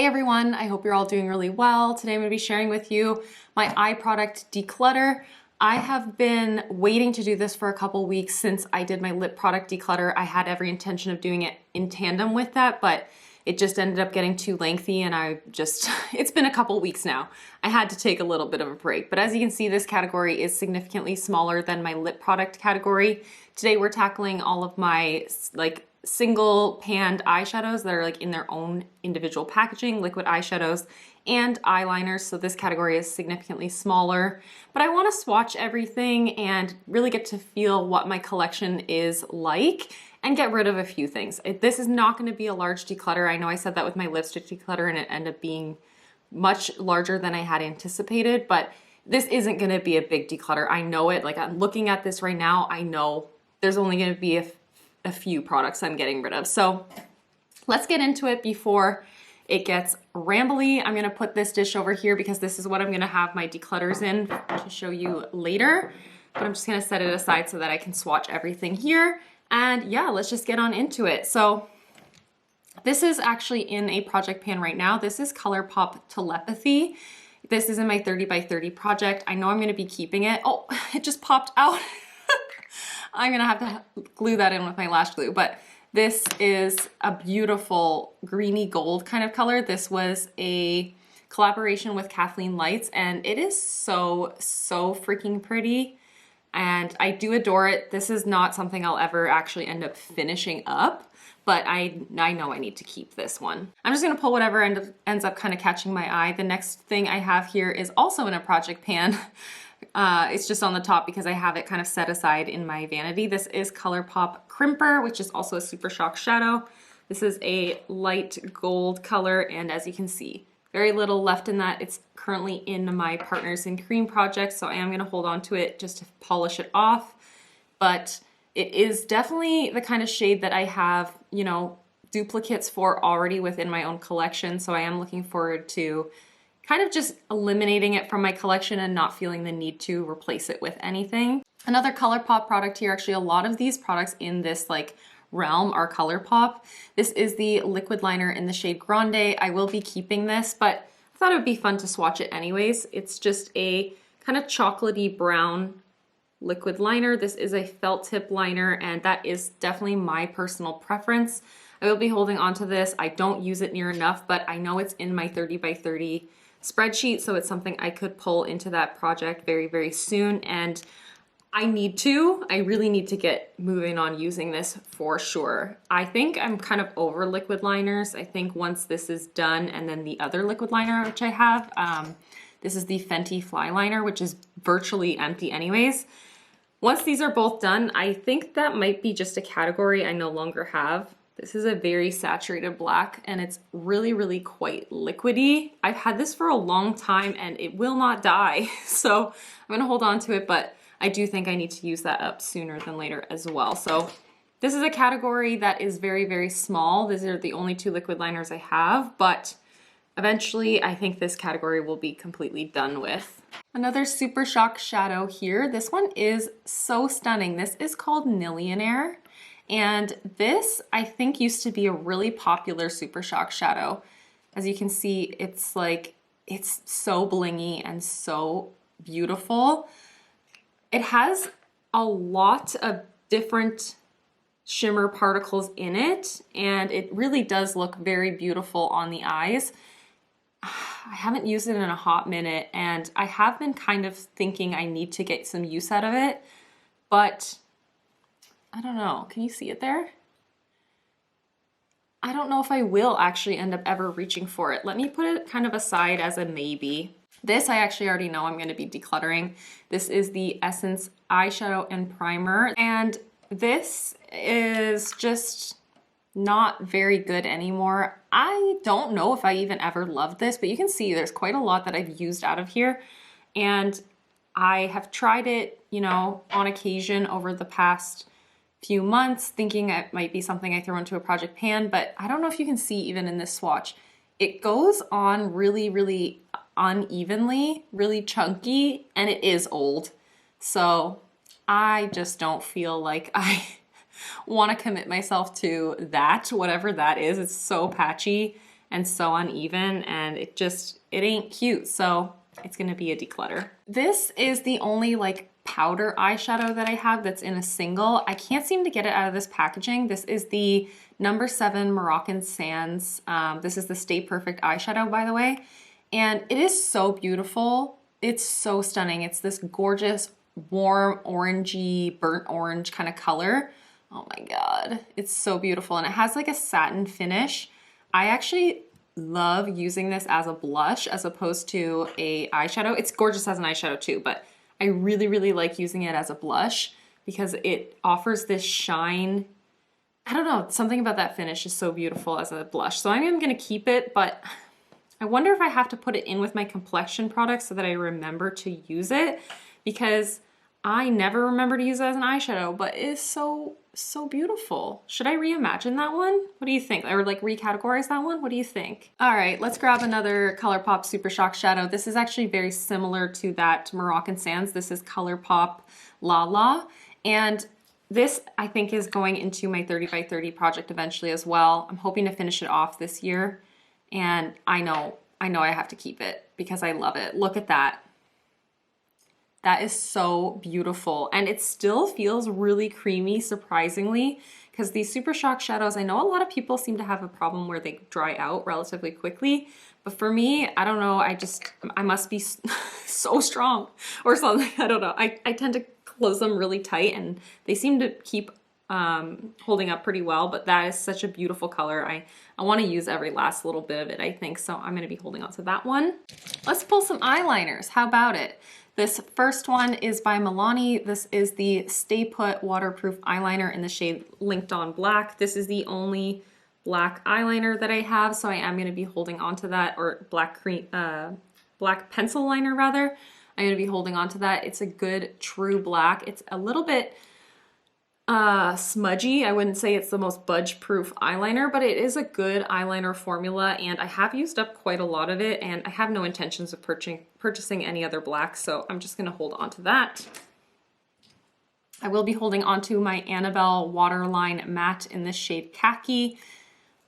Hey everyone, I hope you're all doing really well. Today I'm going to be sharing with you my eye product declutter. I have been waiting to do this for a couple weeks since I did my lip product declutter. I had every intention of doing it in tandem with that, but it just ended up getting too lengthy and it's been a couple weeks now. I had to take a little bit of a break, but as you can see, this category is significantly smaller than my lip product category. Today we're tackling all of my single panned eyeshadows that are in their own individual packaging, liquid eyeshadows and eyeliners. So this category is significantly smaller, but I want to swatch everything and really get to feel what my collection is like and get rid of a few things. This is not going to be a large declutter. I know I said that with my lipstick declutter and it ended up being much larger than I had anticipated, but this isn't going to be a big declutter. I know it. I'm looking at this right now. I know there's only going to be a few products I'm getting rid of. So let's get into it before it gets rambly. I'm gonna put this dish over here because this is what I'm gonna have my declutters in to show you later. But I'm just gonna set it aside so that I can swatch everything here. And yeah, let's just get on into it. So this is actually in a project pan right now. This is Colourpop Telepathy. This is in my 30 by 30 project. I know I'm gonna be keeping it. Oh, it just popped out. I'm gonna have to glue that in with my lash glue, but this is a beautiful greeny gold kind of color. This was a collaboration with Kathleen Lights and it is so freaking pretty and I do adore it. This is not something I'll ever actually end up finishing up, but I know I need to keep this one. I'm just gonna pull whatever ends up kind of catching my eye. The next thing I have here is also in a project pan. It's just on the top because I have it kind of set aside in my vanity. This is Colourpop Crimper, which is also a Super Shock shadow. This is a light gold color, and as you can see, very little left in that. It's currently in my Partners in Creme project, so I am going to hold on to it just to polish it off. But it is definitely the kind of shade that I have, duplicates for already within my own collection, so I am looking forward to kind of just eliminating it from my collection and not feeling the need to replace it with anything. Another Colourpop product here, actually a lot of these products in this realm are Colourpop. This is the liquid liner in the shade Grande. I will be keeping this, but I thought it would be fun to swatch it anyways. It's just a kind of chocolatey brown liquid liner. This is a felt tip liner and that is definitely my personal preference. I will be holding on to this. I don't use it near enough, but I know it's in my 30 by 30 spreadsheet, so it's something I could pull into that project very soon, and I really need to get moving on using this for sure. I think I'm kind of over liquid liners. I think once this is done, and then the other liquid liner which I have, this is the Fenty Flyliner, which is virtually empty anyways. Once these are both done, I think that might be just a category I no longer have. This is a very saturated black and it's really quite liquidy. I've had this for a long time and it will not die. So I'm gonna hold on to it, but I do think I need to use that up sooner than later as well. So this is a category that is very small. These are the only two liquid liners I have, but eventually I think this category will be completely done with. Another Super Shock shadow here. This one is so stunning. This is called Nillionaire. And this, I think, used to be a really popular Super Shock shadow. As you can see, it's so blingy and so beautiful. It has a lot of different shimmer particles in it, and it really does look very beautiful on the eyes. I haven't used it in a hot minute, and I have been kind of thinking I need to get some use out of it, but I don't know. Can you see it there? I don't know if I will actually end up ever reaching for it. Let me put it kind of aside as a maybe. This I actually already know I'm going to be decluttering. This is the Essence eyeshadow and primer, and this is just not very good anymore. I don't know if I even ever loved this, but you can see there's quite a lot that I've used out of here, and I have tried it, on occasion over the past few months, thinking it might be something I throw into a project pan, but I don't know if you can see even in this swatch. It goes on really unevenly, really chunky, and it is old. So I just don't feel like I want to commit myself to that, whatever that is. It's so patchy and so uneven, and it ain't cute. So it's gonna be a declutter. This is the only like powder eyeshadow that I have that's in a single. I can't seem to get it out of this packaging. This is the number 7 Moroccan Sands. This is the Stay Perfect eyeshadow, by the way. And it is so beautiful. It's so stunning. It's this gorgeous, warm, orangey, burnt orange kind of color. Oh my God, it's so beautiful. And it has like a satin finish. I actually love using this as a blush as opposed to a eyeshadow. It's gorgeous as an eyeshadow too, but I really, really like using it as a blush because it offers this shine. I don't know, something about that finish is so beautiful as a blush. So I'm gonna keep it, but I wonder if I have to put it in with my complexion products so that I remember to use it, because I never remember to use it as an eyeshadow, but it's so beautiful. Should I reimagine that one? What do you think? Or like recategorize that one? What do you think? All right, let's grab another Colourpop Super Shock shadow. This is actually very similar to that Moroccan Sands. This is Colourpop La La. And this, I think, is going into my 30 by 30 project eventually as well. I'm hoping to finish it off this year. And I know I have to keep it because I love it. Look at that. That is so beautiful. And it still feels really creamy, surprisingly, because these Super Shock shadows, I know a lot of people seem to have a problem where they dry out relatively quickly. But for me, I don't know, I must be so strong or something. I don't know. I tend to close them really tight and they seem to keep holding up pretty well, but that is such a beautiful color. I want to use every last little bit of it, I think, so I'm going to be holding on to that one. Let's pull some eyeliners. How about it? This first one is by Milani. This is the Stay Put Waterproof Eyeliner in the shade Linked On Black. This is the only black eyeliner that I have, so I am going to be holding on to that, or black pencil liner rather. I'm going to be holding on to that. It's a good true black. It's a little bit smudgy. I wouldn't say it's the most budge proof eyeliner, but it is a good eyeliner formula, and I have used up quite a lot of it, and I have no intentions of purchasing any other black, so I'm just going to hold on to that. I will be holding on to my Annabelle Waterline Matte in the shade Khaki.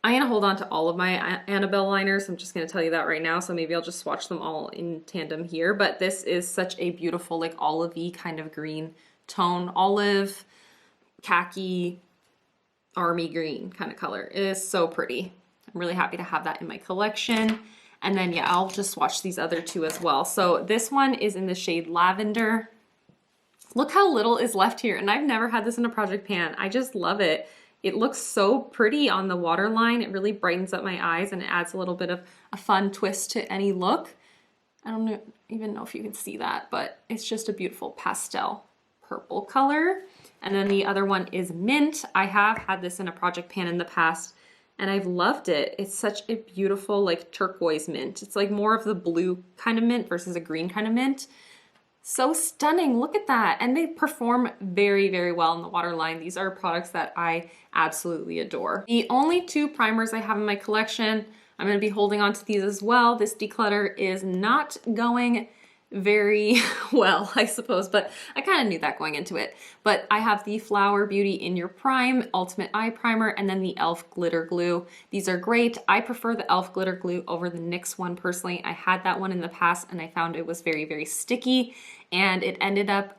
I'm going to hold on to all of my Annabelle liners. I'm just going to tell you that right now, so maybe I'll just swatch them all in tandem here, but this is such a beautiful like olive-y kind of green tone. Olive, khaki, army green kind of color. It is so pretty. I'm really happy to have that in my collection. And then yeah, I'll just swatch these other two as well. So this one is in the shade Lavendar. Look how little is left here, and I've never had this in a project pan. I just love it. It looks so pretty on the waterline. It really brightens up my eyes and it adds a little bit of a fun twist to any look. I don't even know if you can see that, but it's just a beautiful pastel purple color. And then the other one is Mint. I have had this in a project pan in the past and I've loved it. It's such a beautiful like turquoise mint. It's like more of the blue kind of mint versus a green kind of mint. So stunning, look at that. And they perform very, very well in the waterline. These are products that I absolutely adore. The only two primers I have in my collection, I'm gonna be holding on to these as well. This declutter is not going very well, I suppose, but I kind of knew that going into it. But I have the Flower Beauty In Your Prime Ultimate Eye Primer and then the e.l.f. Glitter Glue. These are great. I prefer the e.l.f. Glitter Glue over the NYX one personally. I had that one in the past and I found it was very, very sticky, and it ended up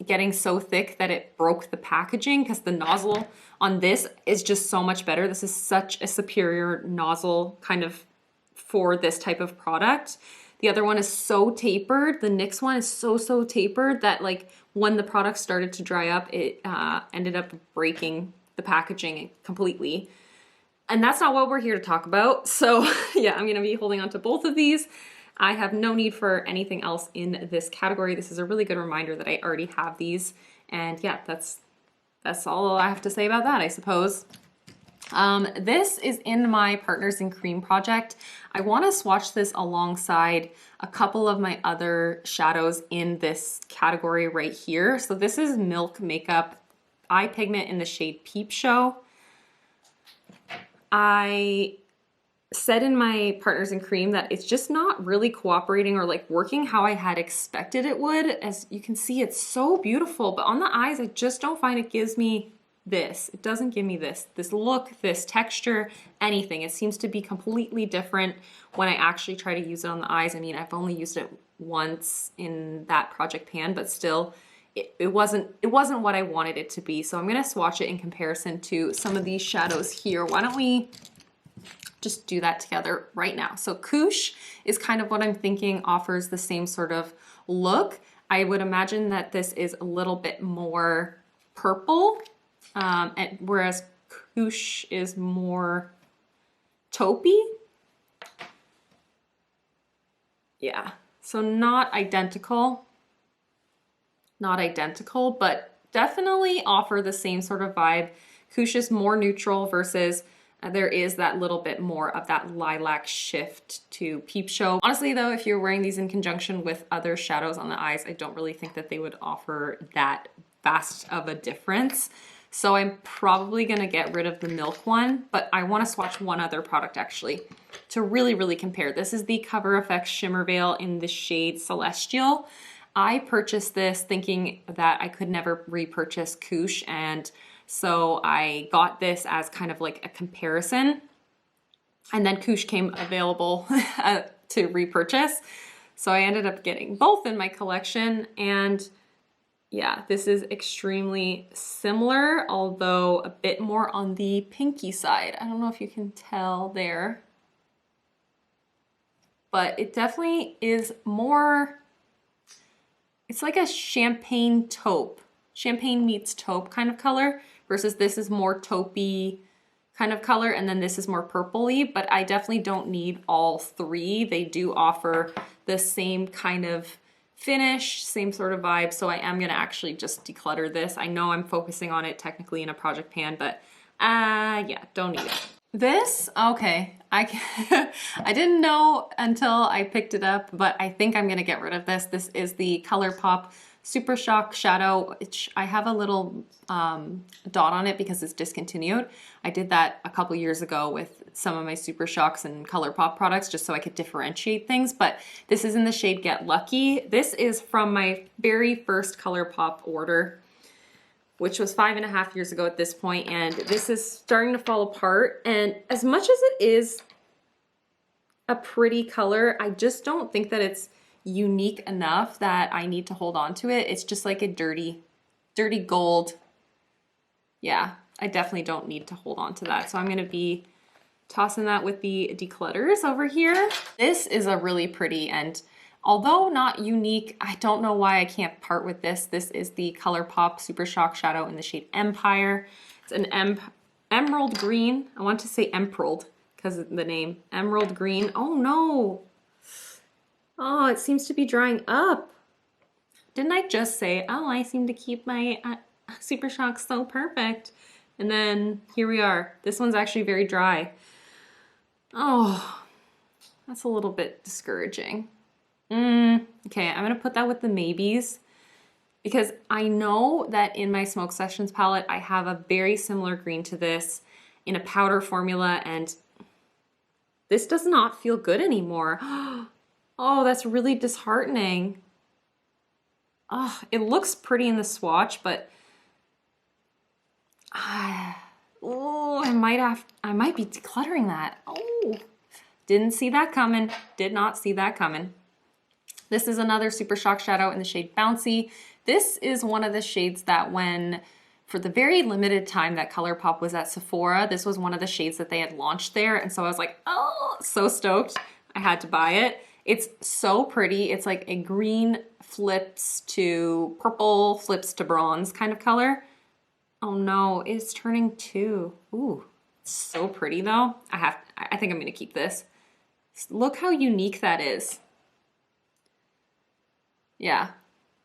getting so thick that it broke the packaging because the nozzle on this is just so much better. This is such a superior nozzle kind of for this type of product. The other one is so tapered. The NYX one is so tapered that like when the product started to dry up, it ended up breaking the packaging completely. And that's not what we're here to talk about. So yeah, I'm gonna be holding on to both of these. I have no need for anything else in this category. This is a really good reminder that I already have these. And yeah, that's all I have to say about that, I suppose. This is in my Partners in Creme project. I want to swatch this alongside a couple of my other shadows in this category right here. So this is Milk Makeup Eye Pigment in the shade Peep Show. I said in my Partners in Creme that it's just not really cooperating or like working how I had expected it would. As you can see, it's so beautiful, but on the eyes, I just don't find it gives me this. It doesn't give me this look, this texture, anything. It seems to be completely different when I actually try to use it on the eyes. I mean, I've only used it once in that project pan, but still it wasn't what I wanted it to be. So I'm gonna swatch it in comparison to some of these shadows here. Why don't we just do that together right now? So Koosh is kind of what I'm thinking offers the same sort of look. I would imagine that this is a little bit more purple, whereas Koosh is more taupey. Yeah, so not identical, but definitely offer the same sort of vibe. Koosh is more neutral versus there is that little bit more of that lilac shift to Peep Show. Honestly though, if you're wearing these in conjunction with other shadows on the eyes, I don't really think that they would offer that vast of a difference. So I'm probably gonna get rid of the milk one, but I wanna swatch one other product actually to really, really compare. This is the Cover FX Shimmer Veil in the shade Celestial. I purchased this thinking that I could never repurchase Koosh, and so I got this as kind of like a comparison. And then Koosh came available to repurchase. So I ended up getting both in my collection. And yeah, this is extremely similar, although a bit more on the pinky side. I don't know if you can tell there, but it definitely is more, it's like a champagne taupe, champagne meets taupe kind of color, versus this is more taupey kind of color, and then this is more purpley, but I definitely don't need all three. They do offer the same kind of finish, same sort of vibe, so I am gonna actually just declutter this. I know I'm focusing on it technically in a project pan, but yeah, don't need it. This, okay, I didn't know until I picked it up, but I think I'm gonna get rid of this. This is the Colourpop Super Shock Shadow. I have a little dot on it because it's discontinued. I did that a couple years ago with some of my Super Shocks and Colourpop products just so I could differentiate things, but this is in the shade Get Lucky. This is from my very first Colourpop order, which was 5.5 years ago at this point, and this is starting to fall apart. And as much as it is a pretty color, I just don't think that it's unique enough that I need to hold on to it. It's just like a dirty gold. Yeah, I definitely don't need to hold on to that. So I'm gonna be tossing that with the declutters over here. This is a really pretty, and although not unique, I don't know why I can't part with this. This is the Colourpop Super Shock Shadow in the shade Empire. It's an emerald green. I want to say emerald because of the name. Emerald green. Oh no. Oh, it seems to be drying up. Didn't I just say, oh, I seem to keep my Super Shock so perfect? And then here we are. This one's actually very dry. Oh, that's a little bit discouraging. Okay, I'm gonna put that with the maybes because I know that in my Smoke Sessions palette, I have a very similar green to this in a powder formula, and this does not feel good anymore. Oh, that's really disheartening. Oh, it looks pretty in the swatch, but oh, I might be decluttering that. Oh, didn't see that coming. Did not see that coming. This is another Super Shock Shadow in the shade Bouncy. This is one of the shades that for the very limited time that Colourpop was at Sephora, this was one of the shades that they had launched there. And so I was like, oh, so stoked. I had to buy it. It's so pretty. It's like a green flips to purple, flips to bronze kind of color. Oh no, it's turning two. Ooh, it's so pretty though. I think I'm gonna keep this. Look how unique that is. Yeah,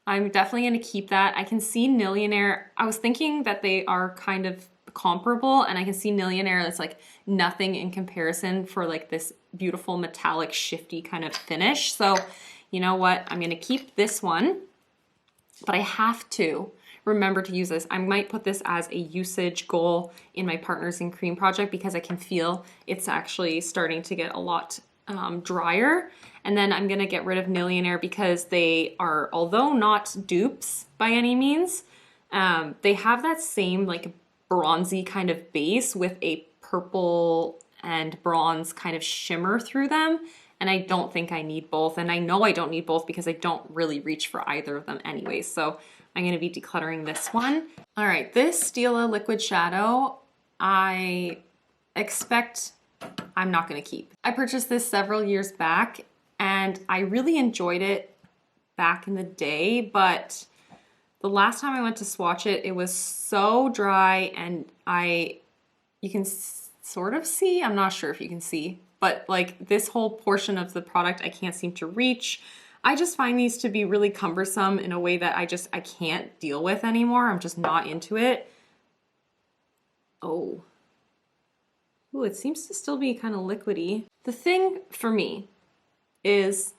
I'm definitely gonna keep that. I can see Nillionaire. I was thinking that they are kind of comparable, and I can see Nillionaire that's like nothing in comparison for like this beautiful metallic shifty kind of finish. So you know what, I'm gonna keep this one, but I have to remember to use this. I might put this as a usage goal in my Partners in Cream project because I can feel it's actually starting to get a lot drier. And then I'm gonna get rid of Nillionaire because they are, although not dupes by any means, they have that same like bronzy kind of base with a purple and bronze kind of shimmer through them. And I don't think I need both. And I know I don't need both because I don't really reach for either of them anyway. So I'm gonna be decluttering this one. All right, this Stila liquid shadow, I expect I'm not gonna keep. I purchased this several years back and I really enjoyed it back in the day, but the last time I went to swatch it, it was so dry and you can sort of see, I'm not sure if you can see, but like this whole portion of the product I can't seem to reach. I just find these to be really cumbersome in a way that I can't deal with anymore. I'm just not into it. Oh. Ooh, it seems to still be kind of liquidy. The thing for me is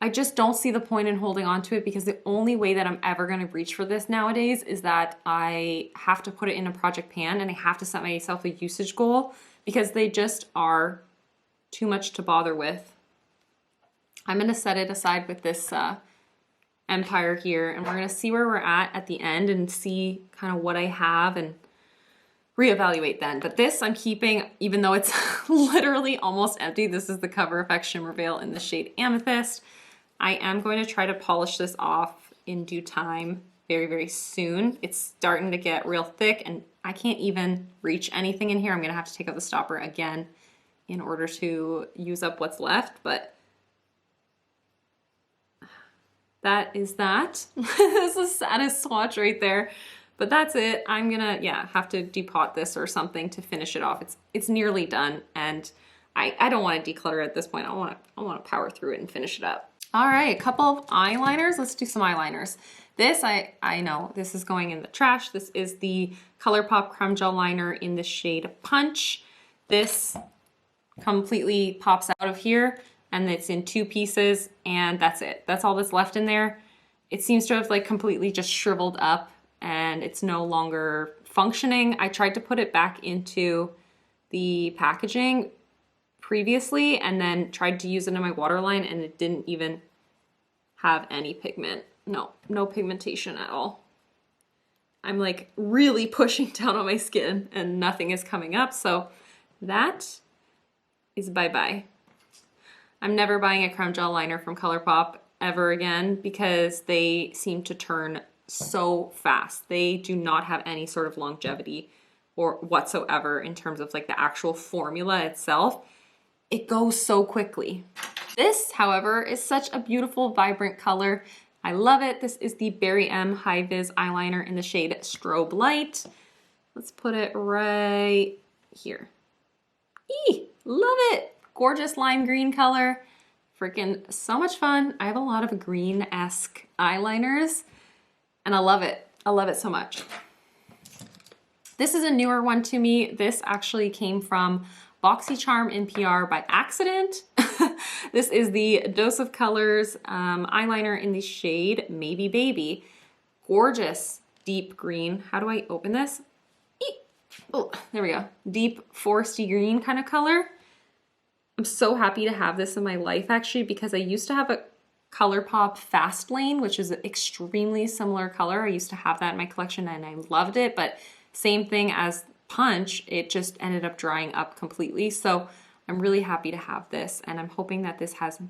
I just don't see the point in holding on to it because the only way that I'm ever going to reach for this nowadays is that I have to put it in a project pan and I have to set myself a usage goal because they just are too much to bother with. I'm going to set it aside with this Empire here and we're going to see where we're at the end and see kind of what I have and reevaluate then. But this I'm keeping even though it's literally almost empty. This is the Cover FX Shimmer Veil in the shade Amethyst. I am going to try to polish this off in due time very, very soon. It's starting to get real thick and I can't even reach anything in here. I'm gonna have to take out the stopper again in order to use up what's left, but that is that. This is the saddest swatch right there, but that's it. I'm gonna, yeah, have to depot this or something to finish it off. It's nearly done and I don't wanna declutter at this point. I wanna power through it and finish it up. All right, a couple of eyeliners. Let's do some eyeliners. This, I know, this is going in the trash. This is the Colourpop Creme Gel Liner in the shade Punch. This completely pops out of here and it's in 2 pieces and that's it. That's all that's left in there. It seems to have like completely just shriveled up and it's no longer functioning. I tried to put it back into the packaging previously and then tried to use it in my waterline and it didn't even have any pigment. No pigmentation at all. I'm like really pushing down on my skin and nothing is coming up. So that is bye-bye. I'm never buying a creme gel liner from Colourpop ever again because they seem to turn so fast. They do not have any sort of longevity or whatsoever in terms of like the actual formula itself. It goes so quickly. This, however, is such a beautiful, vibrant color. I love it. This is the Berry M High Vis eyeliner in the shade Strobe Light. Let's put it right here. Eee, love it. Gorgeous lime green color. Freaking so much fun. I have a lot of green-esque eyeliners and I love it. I love it so much. This is a newer one to me. This actually came from BoxyCharm NPR by accident. This is the Dose of Colors eyeliner in the shade Maybe Baby. Gorgeous deep green. How do I open this? Oh, there we go. Deep foresty green kind of color. I'm so happy to have this in my life actually because I used to have a Colourpop Fast Lane, which is an extremely similar color. I used to have that in my collection and I loved it, but same thing as Punch, it just ended up drying up completely. So I'm really happy to have this and I'm hoping that this has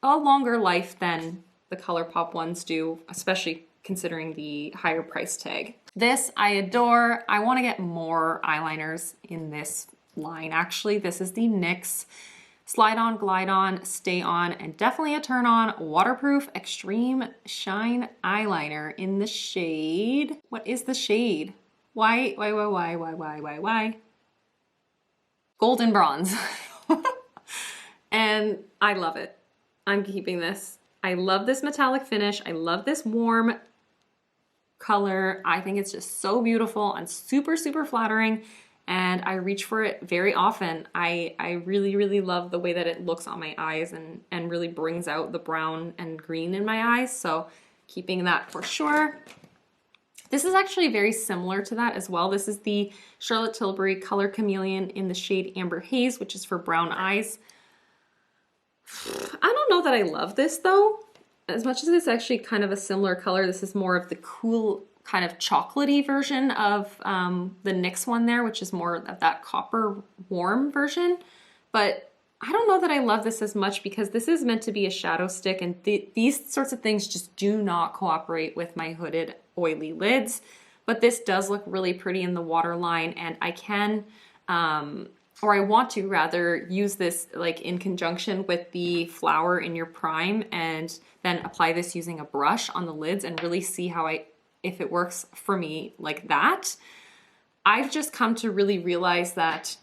a longer life than the Colourpop ones do, especially considering the higher price tag. This I adore. I want to get more eyeliners in this line actually. This is the NYX Slide On, Glide On, Stay On, and definitely a turn on waterproof extreme shine eyeliner in the shade. What is the shade? Why? Golden bronze. And I love it. I'm keeping this. I love this metallic finish. I love this warm color. I think it's just so beautiful and super, super flattering. And I reach for it very often. I really, really love the way that it looks on my eyes and really brings out the brown and green in my eyes. So keeping that for sure. This is actually very similar to that as well. This is the Charlotte Tilbury Color Chameleon in the shade Amber Haze, which is for brown eyes. I don't know that I love this though. As much as it's actually kind of a similar color, this is more of the kind of chocolatey version of the NYX one there, which is more of that copper warm version. But I don't know that I love this as much because this is meant to be a shadow stick, and these sorts of things just do not cooperate with my hooded oily lids. But this does look really pretty in the waterline, and I can, or I want to rather, use this like in conjunction with the flower in your prime and then apply this using a brush on the lids and really see how if it works for me like that. I've just come to really realize that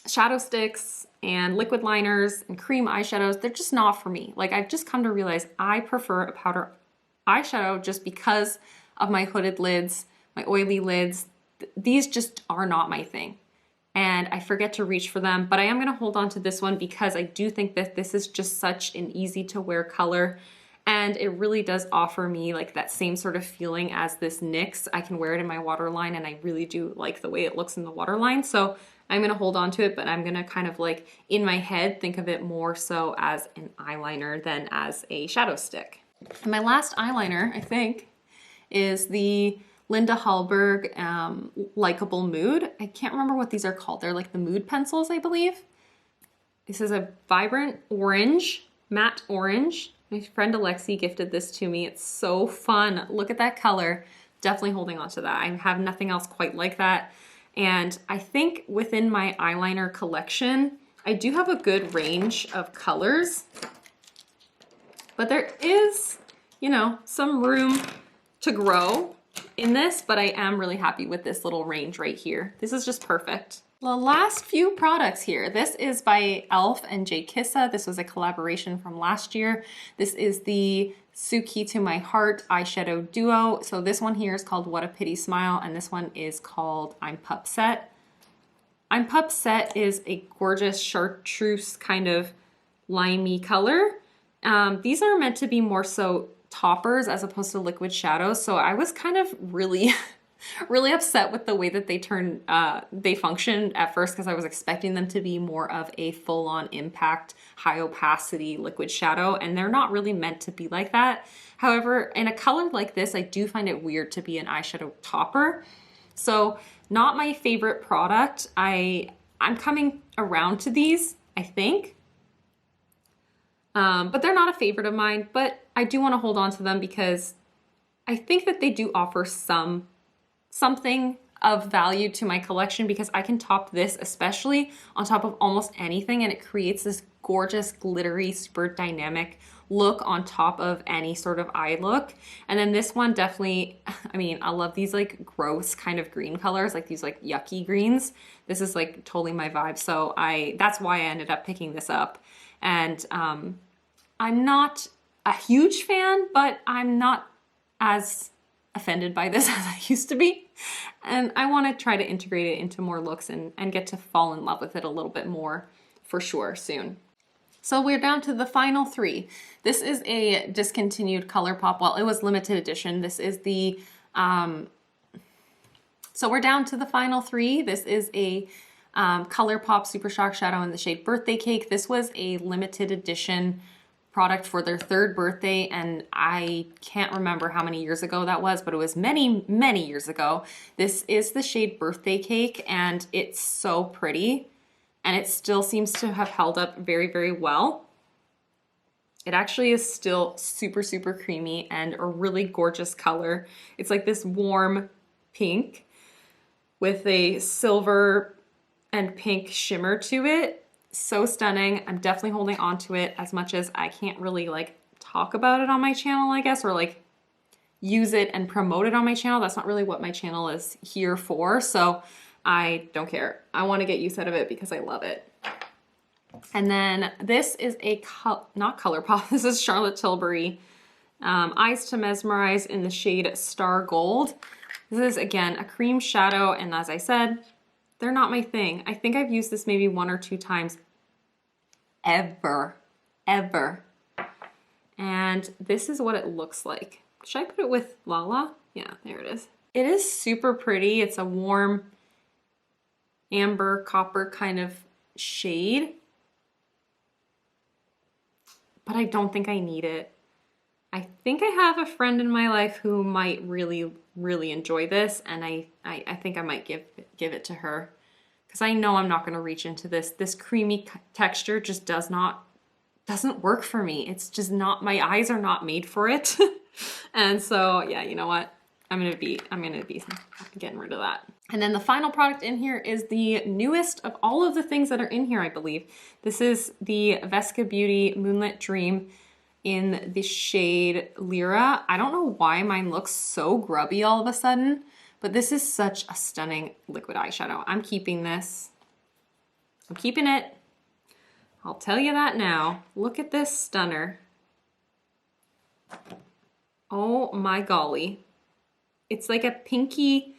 shadow sticks and liquid liners and cream eyeshadows, they're just not for me. Like, I've just come to realize I prefer a powder eyeshadow just because of my hooded lids, my oily lids. These just are not my thing. And I forget to reach for them, but I am gonna hold on to this one because I do think that this is just such an easy to wear color. And it really does offer me like that same sort of feeling as this NYX. I can wear it in my waterline, and I really do like the way it looks in the waterline. So I'm gonna hold on to it, but I'm gonna kind of like in my head think of it more so as an eyeliner than as a shadow stick. And my last eyeliner, I think, is the Linda Hallberg Likeable Mood. I can't remember what these are called. They're like the Mood pencils, I believe. This is a vibrant orange, matte orange. My friend Alexi gifted this to me. It's so fun. Look at that color. Definitely holding on to that. I have nothing else quite like that. And I think within my eyeliner collection, I do have a good range of colors, but there is, you know, some room to grow in this, but I am really happy with this little range right here. This is just perfect. The last few products here. This is by e.l.f. and J. Kissa. This was a collaboration from last year. This is the Suki to My Heart eyeshadow duo. So this one here is called What a Pity Smile, and this one is called I'm Pupset. I'm Pupset is a gorgeous chartreuse kind of limey color. These are meant to be more so toppers as opposed to liquid shadows. So I was kind of really upset with the way that they functioned at first, because I was expecting them to be more of a full-on impact, high opacity liquid shadow, and they're not really meant to be like that. However, in a color like this, I do find it weird to be an eyeshadow topper. So not my favorite product. I'm coming around to these, I think. But they're not a favorite of mine, but I do want to hold on to them because I think that they do offer something of value to my collection, because I can top this especially on top of almost anything, and it creates this gorgeous glittery super dynamic look on top of any sort of eye look. And then this one definitely, I mean, I love these like gross kind of green colors, like these like yucky greens. This is like totally my vibe. So that's why I ended up picking this up. And I'm not a huge fan, but I'm not as offended by this as I used to be. And I want to try to integrate it into more looks and get to fall in love with it a little bit more for sure soon. So we're down to the final three. This is a discontinued Colourpop. Well, it was limited edition. This is the, so we're down to the final three. This is a Colourpop Super Shock Shadow in the shade Birthday Cake. This was a limited edition product for their 3rd birthday, and I can't remember how many years ago that was, but it was many, many years ago. This is the shade Birthday Cake, and it's so pretty, and it still seems to have held up very, very well. It actually is still super, super creamy and a really gorgeous color. It's like this warm pink with a silver and pink shimmer to it. So stunning. I'm definitely holding on to it, as much as I can't really like talk about it on my channel, I guess, or like use it and promote it on my channel. That's not really what my channel is here for. So I don't care. I want to get use out of it because I love it. And then this is not Colourpop. This is Charlotte Tilbury Eyes to Mesmerize in the shade Star Gold. This is again a cream shadow, and as I said, they're not my thing. I think I've used this maybe 1 or 2 times ever. And this is what it looks like. Should I put it with Lala? Yeah, there it is. It is super pretty. It's a warm amber copper kind of shade, but I don't think I need it. I think I have a friend in my life who might really, really enjoy this, and I think I might give it to her, because I know I'm not going to reach into this. This creamy texture just doesn't work for me. It's just not, my eyes are not made for it. And so yeah, you know what? I'm gonna be getting rid of that. And then the final product in here is the newest of all of the things that are in here, I believe. This is the Vesca Beauty Moonlit Dream in the shade Lyra. I don't know why mine looks so grubby all of a sudden, but this is such a stunning liquid eyeshadow. I'm keeping this. I'm keeping it. I'll tell you that now. Look at this stunner. Oh my golly. It's like a pinky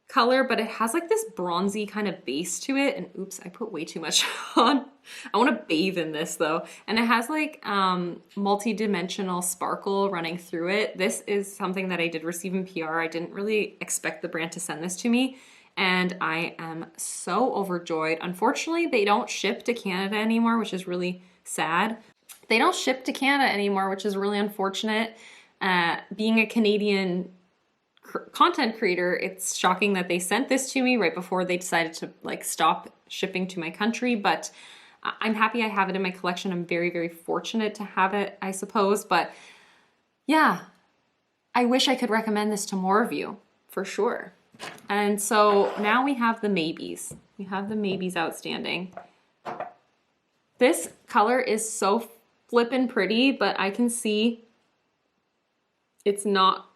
color, but it has like this bronzy kind of base to it. And oops, I put way too much on. I want to bathe in this though. And it has like multi-dimensional sparkle running through it. This is something that I did receive in PR. I didn't really expect the brand to send this to me, and I am so overjoyed. Unfortunately, they don't ship to Canada anymore, which is really sad. They don't ship to Canada anymore, which is really unfortunate. Being a Canadian content creator, it's shocking that they sent this to me right before they decided to like stop shipping to my country, but I'm happy I have it in my collection. I'm very, very fortunate to have it, I suppose. But yeah, I wish I could recommend this to more of you, for sure. And so now we have the maybes. We have the maybes outstanding. This color is so flippin' pretty, but I can see it's not,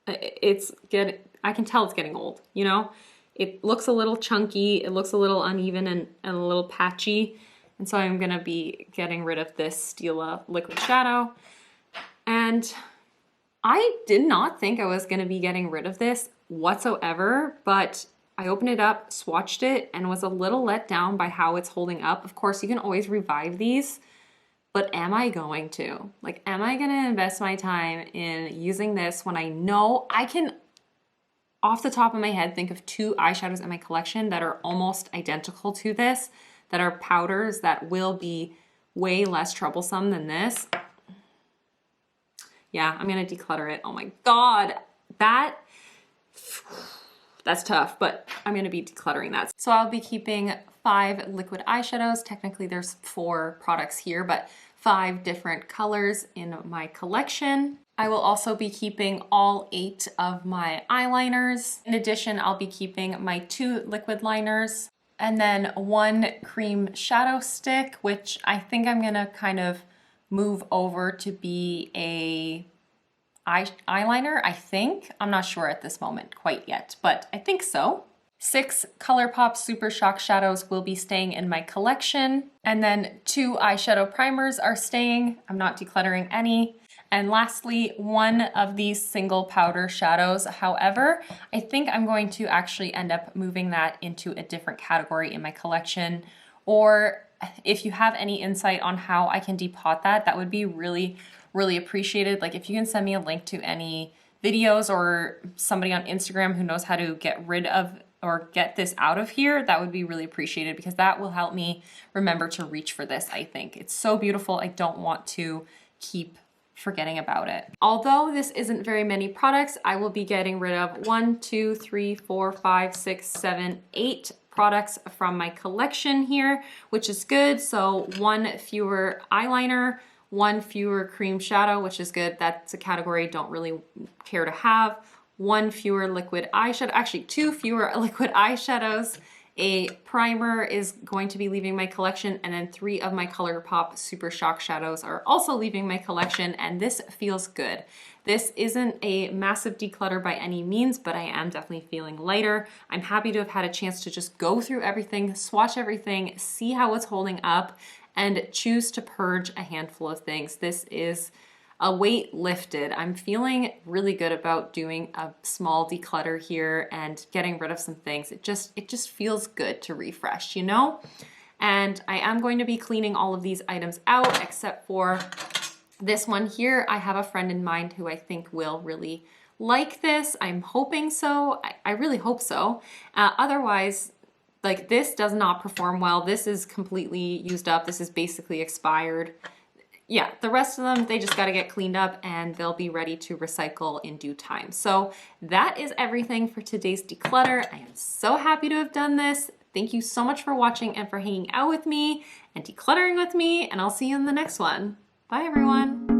I can tell it's getting old, you know? It looks a little chunky, it looks a little uneven and a little patchy. And so I'm gonna be getting rid of this Stila liquid shadow. And I did not think I was gonna be getting rid of this whatsoever, but I opened it up, swatched it, and was a little let down by how it's holding up. Of course, you can always revive these, but am I going to? Like, am I gonna invest my time in using this when I know I can, off the top of my head, think of 2 eyeshadows in my collection that are almost identical to this, that are powders that will be way less troublesome than this? Yeah, I'm gonna declutter it. Oh my God, that's tough, but I'm gonna be decluttering that. So I'll be keeping 5 liquid eyeshadows. Technically there's 4 products here, but 5 different colors in my collection. I will also be keeping all 8 of my eyeliners. In addition, I'll be keeping my 2 liquid liners and then 1 cream shadow stick, which I think I'm gonna kind of move over to be a eyeliner, I think. I'm not sure at this moment quite yet, but I think so. 6 Colourpop Super Shock shadows will be staying in my collection. And then 2 eyeshadow primers are staying. I'm not decluttering any. And lastly, 1 of these single powder shadows. However, I think I'm going to actually end up moving that into a different category in my collection. Or if you have any insight on how I can depot that, that would be really, really appreciated. Like if you can send me a link to any videos or somebody on Instagram who knows how to get rid of or get this out of here, that would be really appreciated, because that will help me remember to reach for this, I think. It's so beautiful. I don't want to keep forgetting about it. Although this isn't very many products, I will be getting rid of 1, 2, 3, 4, 5, 6, 7, 8 products from my collection here, which is good. So 1 fewer eyeliner, 1 fewer cream shadow, which is good. That's a category I don't really care to have. 1 fewer liquid eyeshadow, actually 2 fewer liquid eyeshadows. A primer is going to be leaving my collection, and then 3 of my Colourpop Super Shock shadows are also leaving my collection, and this feels good. This isn't a massive declutter by any means, but I am definitely feeling lighter. I'm happy to have had a chance to just go through everything, swatch everything, see how it's holding up, and choose to purge a handful of things. This is a weight lifted. I'm feeling really good about doing a small declutter here and getting rid of some things. It just feels good to refresh, you know? And I am going to be cleaning all of these items out except for this one here. I have a friend in mind who I think will really like this. I'm hoping so. I really hope so. Otherwise, like, this does not perform well. This is completely used up. This is basically expired. yeah, the rest of them, they just got to get cleaned up and they'll be ready to recycle in due time. So that is everything for today's declutter. I am so happy to have done this. Thank you so much for watching and for hanging out with me and decluttering with me, and I'll see you in the next one. Bye everyone.